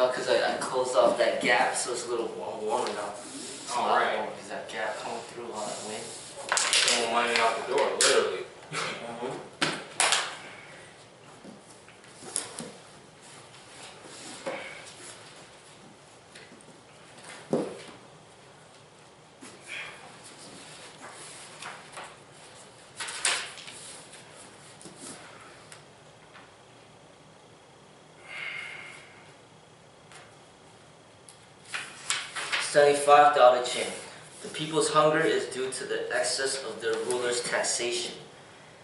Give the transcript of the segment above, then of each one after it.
No, because I closed off that gap, so it's a little warmer now. Alright. Because that gap coming through on that wind. Someone lining out the door, literally. Study 5 Tao Te Ching. The people's hunger is due to the excess of their ruler's taxation,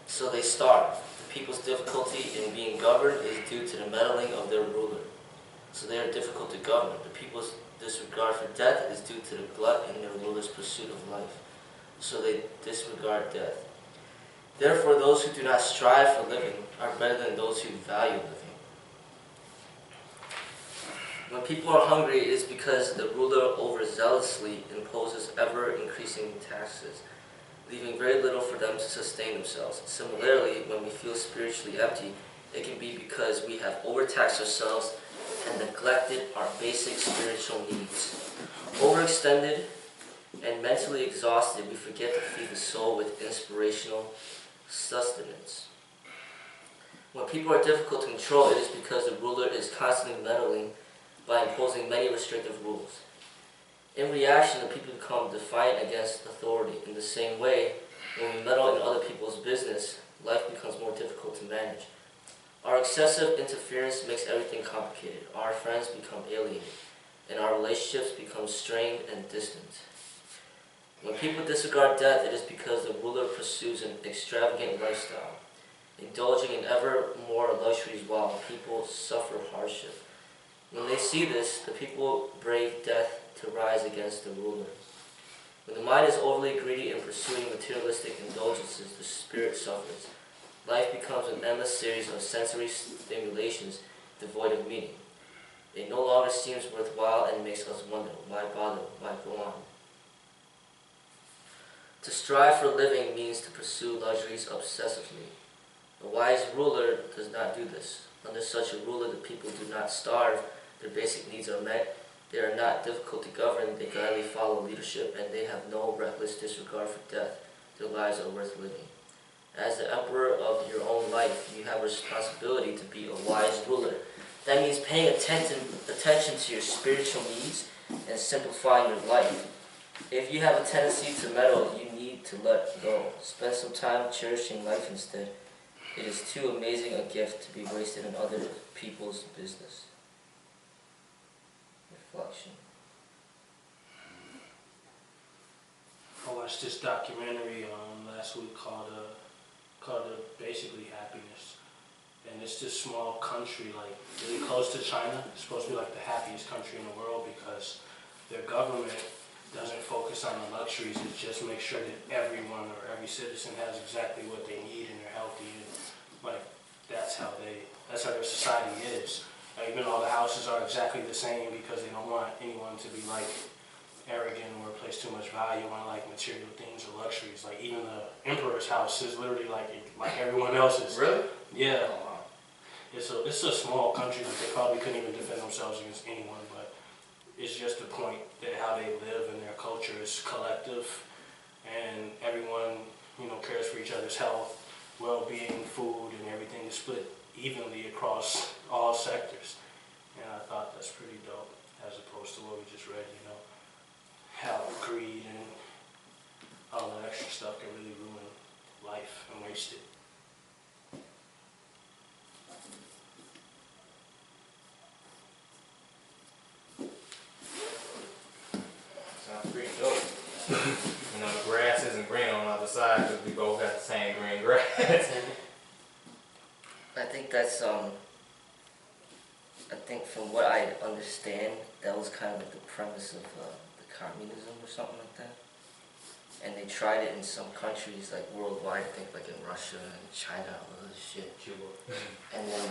so they starve. The people's difficulty in being governed is due to the meddling of their ruler, so they are difficult to govern. The people's disregard for death is due to the glut in their ruler's pursuit of life, so they disregard death. Therefore, those who do not strive for living are better than those who value living. When people are hungry, it is because the ruler overzealously imposes ever-increasing taxes, leaving very little for them to sustain themselves. Similarly, when we feel spiritually empty, it can be because we have overtaxed ourselves and neglected our basic spiritual needs. Overextended and mentally exhausted, we forget to feed the soul with inspirational sustenance. When people are difficult to control, it is because the ruler is constantly meddling by imposing many restrictive rules. In reaction, the people become defiant against authority. In the same way, when we meddle in other people's business, life becomes more difficult to manage. Our excessive interference makes everything complicated. Our friends become alienated, and our relationships become strained and distant. When people disregard death, it is because the ruler pursues an extravagant lifestyle, indulging in ever more luxuries while people suffer hardship. When they see this, the people brave death to rise against the ruler. When the mind is overly greedy in pursuing materialistic indulgences, the spirit suffers. Life becomes an endless series of sensory stimulations devoid of meaning. It no longer seems worthwhile and makes us wonder, why bother, why go on? To strive for living means to pursue luxuries obsessively. A wise ruler does not do this. Under such a ruler, the people do not starve, their basic needs are met, they are not difficult to govern, they gladly follow leadership, and they have no reckless disregard for death. Their lives are worth living. As the emperor of your own life, you have a responsibility to be a wise ruler. That means paying attention to your spiritual needs and simplifying your life. If you have a tendency to meddle, you need to let go. Spend some time cherishing life instead. It is too amazing a gift to be wasted in other people's business. Reflection. I watched this documentary last week called basically Happiness, and it's this small country like really close to China. It's supposed to be like the happiest country in the world because their government doesn't focus on the luxuries. It just makes sure that everyone or every citizen has exactly what they need and they're healthy, and like that's how their society is. Even all the houses are exactly the same because they don't want anyone to be like arrogant or place too much value on like material things or luxuries. Like even the emperor's house is literally like everyone else's. Really? Yeah. Oh, wow. It's a small country. Like they probably couldn't even defend themselves against anyone. But it's just the point that how they live and their culture is collective, and everyone cares for each other's health, well-being, food, and everything is split evenly across all sectors. And I thought that's pretty dope, as opposed to what we just read, how greed and all that extra stuff can really ruin life and waste it. Sounds pretty dope. The grass isn't green on the other side because we both got the same green grass. I think that's I think from what I understand, that was kind of like the premise of the communism or something like that. And they tried it in some countries like worldwide, I think like in Russia and China, all this shit. Cuba. And then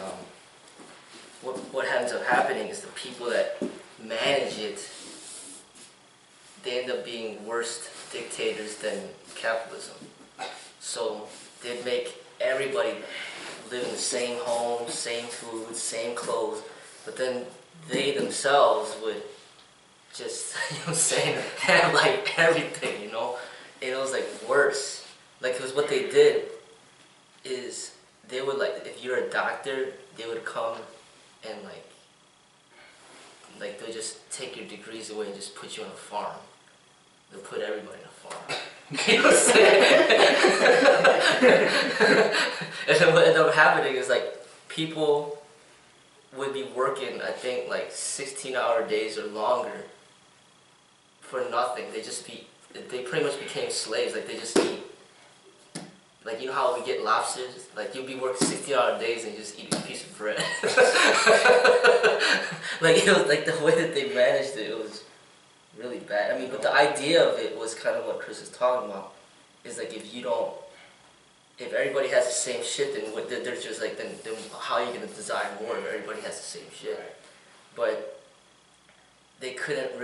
what ends up happening is the people that manage it, they end up being worse dictators than capitalism. So they make everybody live in the same home, same food, same clothes, but then they themselves would just, you know what I'm saying, have like everything, you know? And it was like worse. Like, because what they did is they would like, if you're a doctor, they would come and like they'll just take your degrees away and just put you on a farm. They'll put everybody on a farm. You know what I'm saying? And then what ended up happening is like people would be working, I think, like 16-hour days or longer for nothing. They pretty much became slaves. Like they just eat. Like, you know how we get lobsters? Like, you'll be working 60-hour days and you just eat a piece of bread. Like, it was like the way that they managed it, it was really bad. I mean, but the idea of it was kind of what Chris is talking about. Is like, if everybody has the same shit, then they're just like, then how are you going to design more if everybody has the same shit? But they couldn't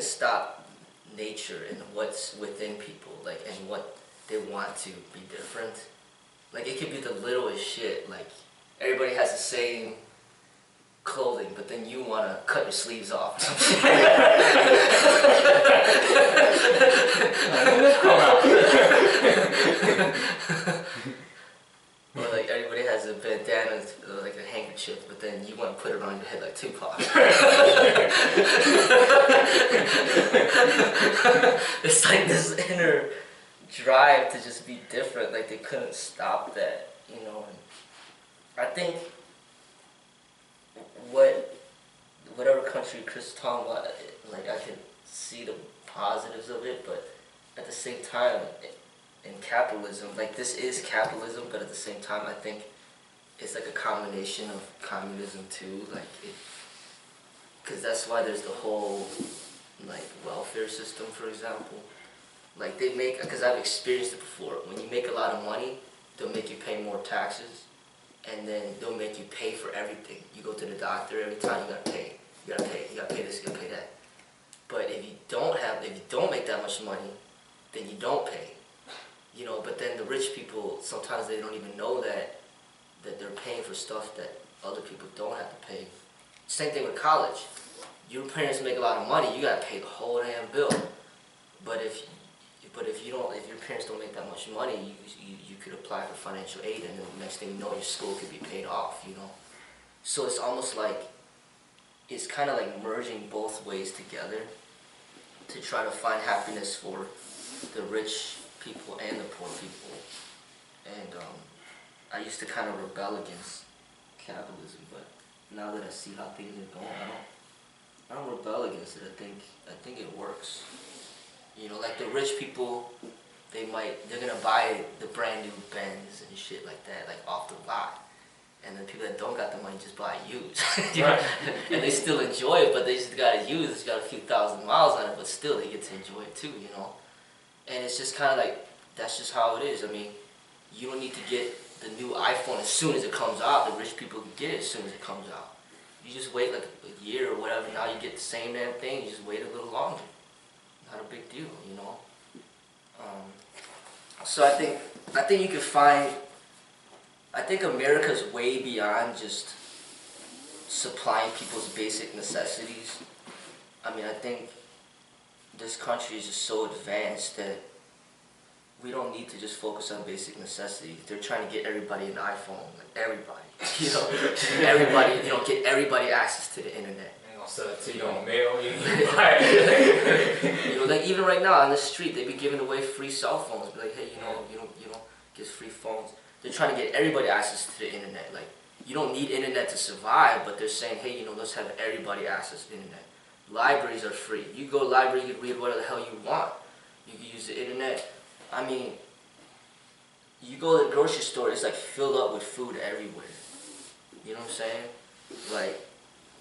stop nature and what's within people, like, and what they want to be different. Like, it could be the littlest shit, like, everybody has the same clothing, but then you want to cut your sleeves off. Or like everybody has a bandana, like a handkerchief, but then you want to put it on your head like Tupac. It's like this inner drive to just be different. Like they couldn't stop that, you know. And I think whatever country Chris is talking about, like I can see the positives of it, but at the same time, in capitalism, like this is capitalism, but at the same time, I think it's like a combination of communism too, like it, because that's why there's the whole like welfare system, for example. Like they make, because I've experienced it before. When you make a lot of money, they'll make you pay more taxes, and then they'll make you pay for everything. You go to the doctor every time, you gotta pay. You gotta pay. You gotta pay this. You gotta pay that. But if you don't make that much money, then you don't pay. You know, but then the rich people, sometimes they don't even know that they're paying for stuff that other people don't have to pay. Same thing with college. Your parents make a lot of money, you gotta pay the whole damn bill. But if your parents don't make that much money, you could apply for financial aid, and then the next thing you know, your school could be paid off, you know. So it's almost like, it's kind of like merging both ways together to try to find happiness for the rich people and the poor people. And I used to kind of rebel against capitalism, but now that I see how things are going, I don't rebel against it. I think it works. You know, like the rich people, they're gonna buy the brand new Benz and shit like that, like off the lot. And the people that don't got the money just buy used. You know? And they still enjoy it, but they just got it used. It's got a few thousand miles on it, but still they get to enjoy it too, you know. And it's just kind of like, that's just how it is. I mean, you don't need to get the new iPhone as soon as it comes out. The rich people can get it as soon as it comes out. You just wait like a year or whatever, now you get the same damn thing, you just wait a little longer. Not a big deal, you know. So I think you could find, I think America's way beyond just supplying people's basic necessities. I mean, I think this country is just so advanced that we don't need to just focus on basic necessities. They're trying to get everybody an iPhone, like everybody. You know, everybody, you know, get everybody access to the internet. They ain't gonna sell it to you on mail. You know, like even right now on the street, they be giving away free cell phones. Be like, hey, you know, get free phones. They're trying to get everybody access to the internet. Like, you don't need internet to survive, but they're saying, hey, you know, let's have everybody access to the internet. Libraries are free. You go to the library, you can read whatever the hell you want. You can use the internet. I mean, you go to the grocery store, it's like filled up with food everywhere. You know what I'm saying? Like,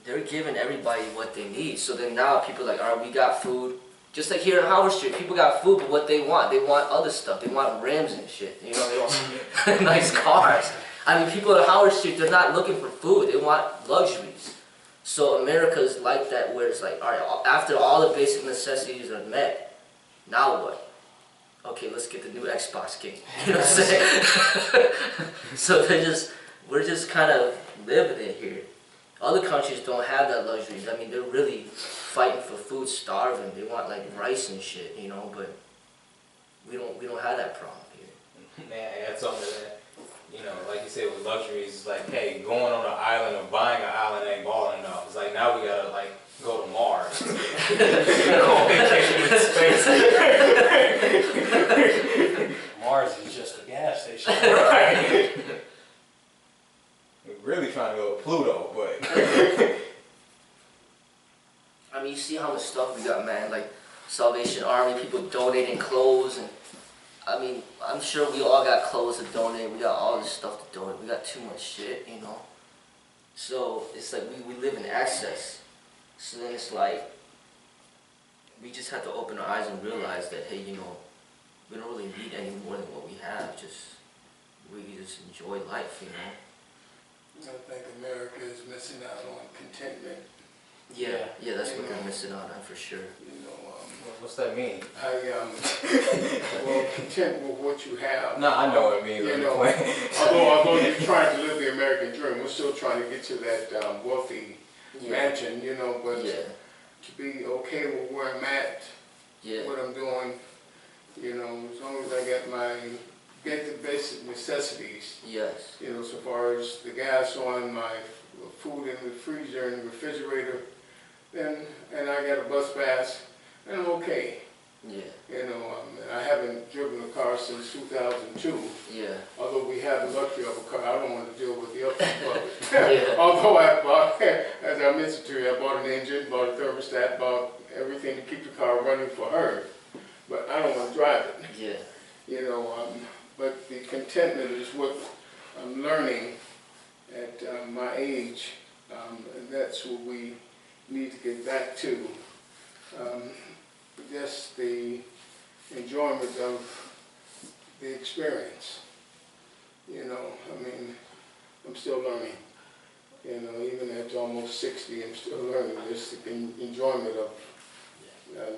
they're giving everybody what they need. So then now people are like, all right, we got food. Just like here in Howard Street, people got food, but what they want other stuff. They want rims and shit. You know, they want nice cars. I mean, people at Howard Street, they're not looking for food. They want luxuries. So America's like that, where it's like, all right, after all the basic necessities are met, now what? Okay, let's get the new Xbox game. You know what I'm saying? So we're just kind of living it here. Other countries don't have that luxury. I mean, they're really fighting for food, starving. They want like rice and shit, you know. But we don't have that problem here. Man, add something to that. You know, like you said with luxuries, it's like, hey, going on an island or buying an island ain't balling enough. It's like now we gotta like go to Mars. Go on vacation in space. Mars is just a gas station. Right. We're really trying to go to Pluto, but I mean, you see how much stuff we got, man. Like Salvation Army, people donating clothes, and I mean, I'm sure we all got clothes to donate. We got all this stuff to donate. We got too much shit, you know. So it's like we live in excess. So then it's like we just have to open our eyes and realize that, hey, you know, we don't really need any more than what we have. We just enjoy life, you know. I think America is missing out on contentment. Yeah, that's what they're missing out on for sure. You know, what's that mean? well, content with what you have. No, I know what it means. You know, although you're trying to live the American dream, we're still trying to get to that wealthy mansion, you know, but to be okay with where I'm at, what I'm doing, you know, as long as I get the basic necessities. Yes. You know, so far as the gas on, my food in the freezer and the refrigerator, and I got a bus pass, and I'm okay. Yeah. You know, I haven't driven a car since 2002. Yeah. Although we have the luxury of a car, I don't want to deal with the ups and downs. Although I bought, as I mentioned to you, I bought an engine, bought a thermostat, bought everything to keep the car running for her. But I don't want to drive it. Yeah. You know, but the contentment is what I'm learning at my age, and that's what we need to get back to. Just the enjoyment of the experience. You know, I mean, I'm still learning. You know, even at almost 60, I'm still learning just the enjoyment of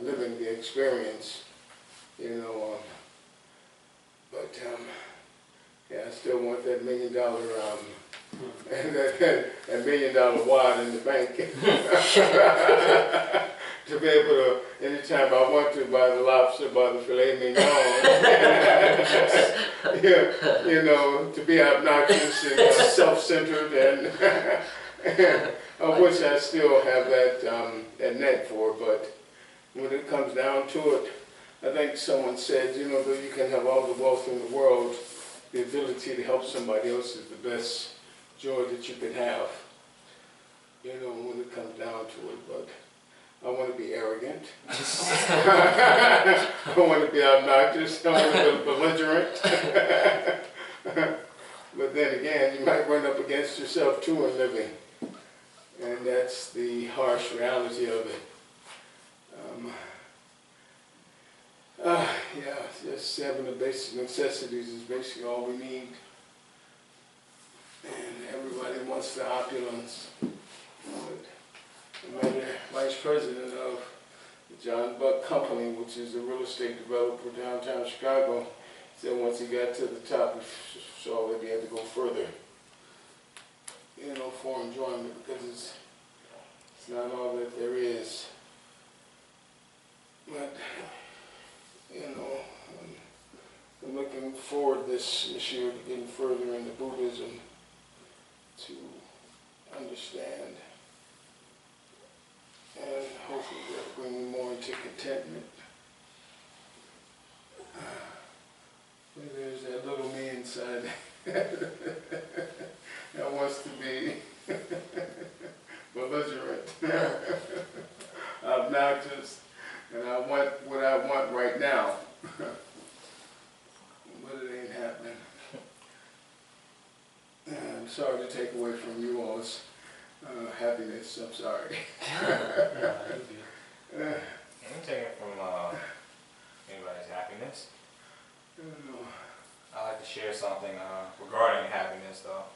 living the experience. You know, but yeah, I still want that $1 million and that $1 million wad in the bank to be able to, anytime I want to, buy the lobster, buy the filet mignon, you know, to be obnoxious and self-centered, and of which I still have that net for. But when it comes down to it, I think someone said, you know, though you can have all the wealth in the world, the ability to help somebody else is the best joy that you can have, you know, when it comes down to it. But I want to be arrogant. I want to be obnoxious. I want to be belligerent. But then again, you might run up against yourself too in living. And that's the harsh reality of it. Yeah, just having the basic necessities is basically all we need. And everybody wants the opulence. But the vice president of the John Buck Company, which is a real estate developer downtown Chicago, said once he got to the top, he saw that he had to go further, you know, for enjoyment, because it's not all that there is. But you know, I'm looking forward this year to getting further into Buddhism to understand, and hopefully that'll bring me more into contentment. But there's that little me inside that wants to be belligerent, obnoxious. And I want what I want right now, but it ain't happening. I'm sorry to take away from you all's happiness. I'm sorry. I'm taking it from anybody's happiness. I like to share something regarding happiness, though.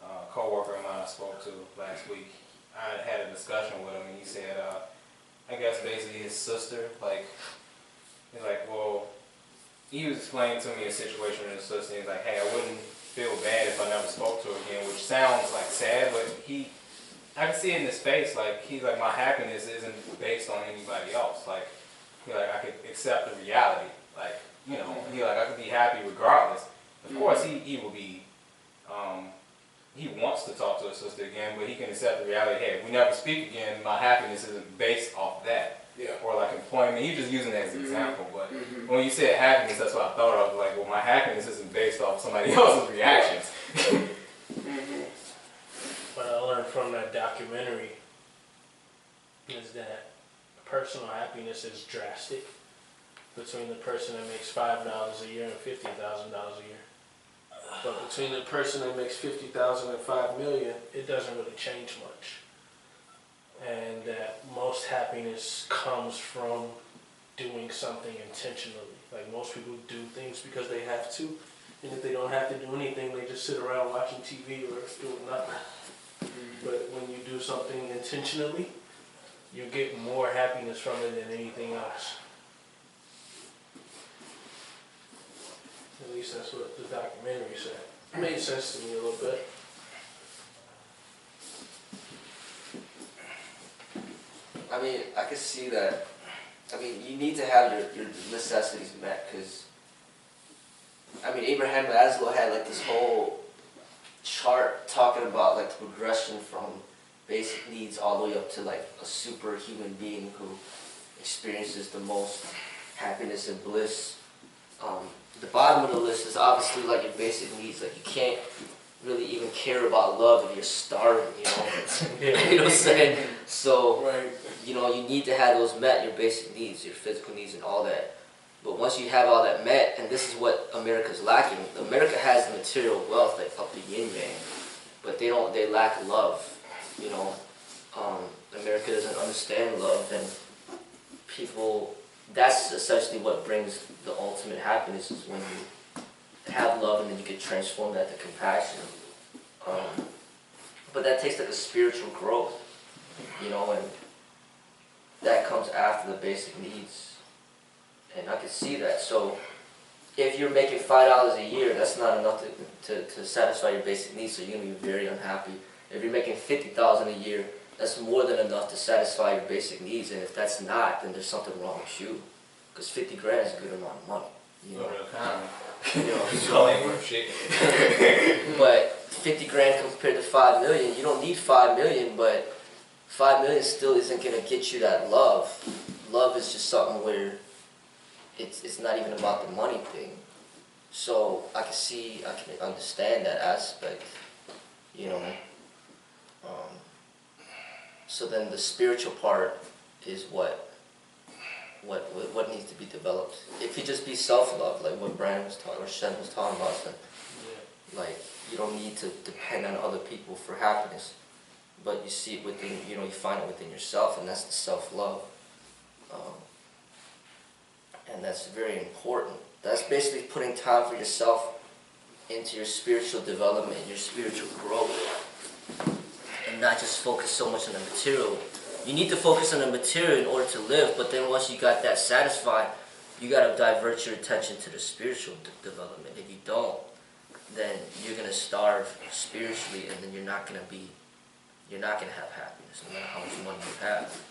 A co-worker of mine I spoke to last week, I had a discussion with him, and he said, I guess basically his sister, like, he's like, well, he was explaining to me a situation with his sister, and he's like, hey, I wouldn't feel bad if I never spoke to her again, which sounds like sad, but he I can see it in his face, like, he's like, my happiness isn't based on anybody else. Like, I could accept the reality. Like, you know, I could be happy regardless. Of course, he will be, he wants to talk to his sister again, but he can accept the reality, hey, if we never speak again, my happiness isn't based off that. Yeah. Or like employment. He's just using that as an example, but when you said happiness, that's what I thought of. Like, well, my happiness isn't based off somebody else's reactions. What I learned from that documentary is that personal happiness is drastic between the person that makes $5 a year and $50,000 a year. But between the person that makes $50,000 and $5 million, it doesn't really change much. And that most happiness comes from doing something intentionally. Like, most people do things because they have to, and if they don't have to do anything, they just sit around watching TV or doing nothing. But when you do something intentionally, you get more happiness from it than anything else. At least that's what the documentary said. It made sense to me a little bit. I mean, I could see that. I mean, you need to have your necessities met, because, I mean, Abraham Maslow had like this whole chart talking about like the progression from basic needs all the way up to like a superhuman being who experiences the most happiness and bliss. The bottom of the list is obviously like your basic needs. Like, you can't really even care about love if you're starving, you know? You know what I'm saying? So, Right. you know, you need to have those met, your basic needs, your physical needs and all that. But once you have all that met, and this is what America's lacking, America has the material wealth, like up the yin yang, but they lack love, you know. America doesn't understand love, and people, that's essentially what brings the ultimate happiness, is when you have love and then you can transform that to compassion. But that takes like a spiritual growth, you know, and that comes after the basic needs. And I can see that. So if you're making $5 a year, that's not enough to satisfy your basic needs, so you're going to be very unhappy. If you're making $50,000 a year, that's more than enough to satisfy your basic needs, and if that's not, then there's something wrong with you. Because 50 grand is a good amount of money, you know. You know, so, shit. but 50 grand compared to 5 million, you don't need 5 million, but 5 million still isn't going to get you that love. Love is just something where it's not even about the money thing. So I can understand that aspect, you know. So then the spiritual part is what needs to be developed. It could just be self-love, like what Brandon was talking, or Shen was talking about. So, like, you don't need to depend on other people for happiness, but you see it within, you know, you find it within yourself, and that's the self-love. And that's very important. That's basically putting time for yourself into your spiritual development, your spiritual growth, and not just focus so much on the material. You need to focus on the material in order to live, but then once you got that satisfied, you got to divert your attention to the spiritual development. If you don't, then you're going to starve spiritually, and then you're not going to have happiness, no matter how much money you have.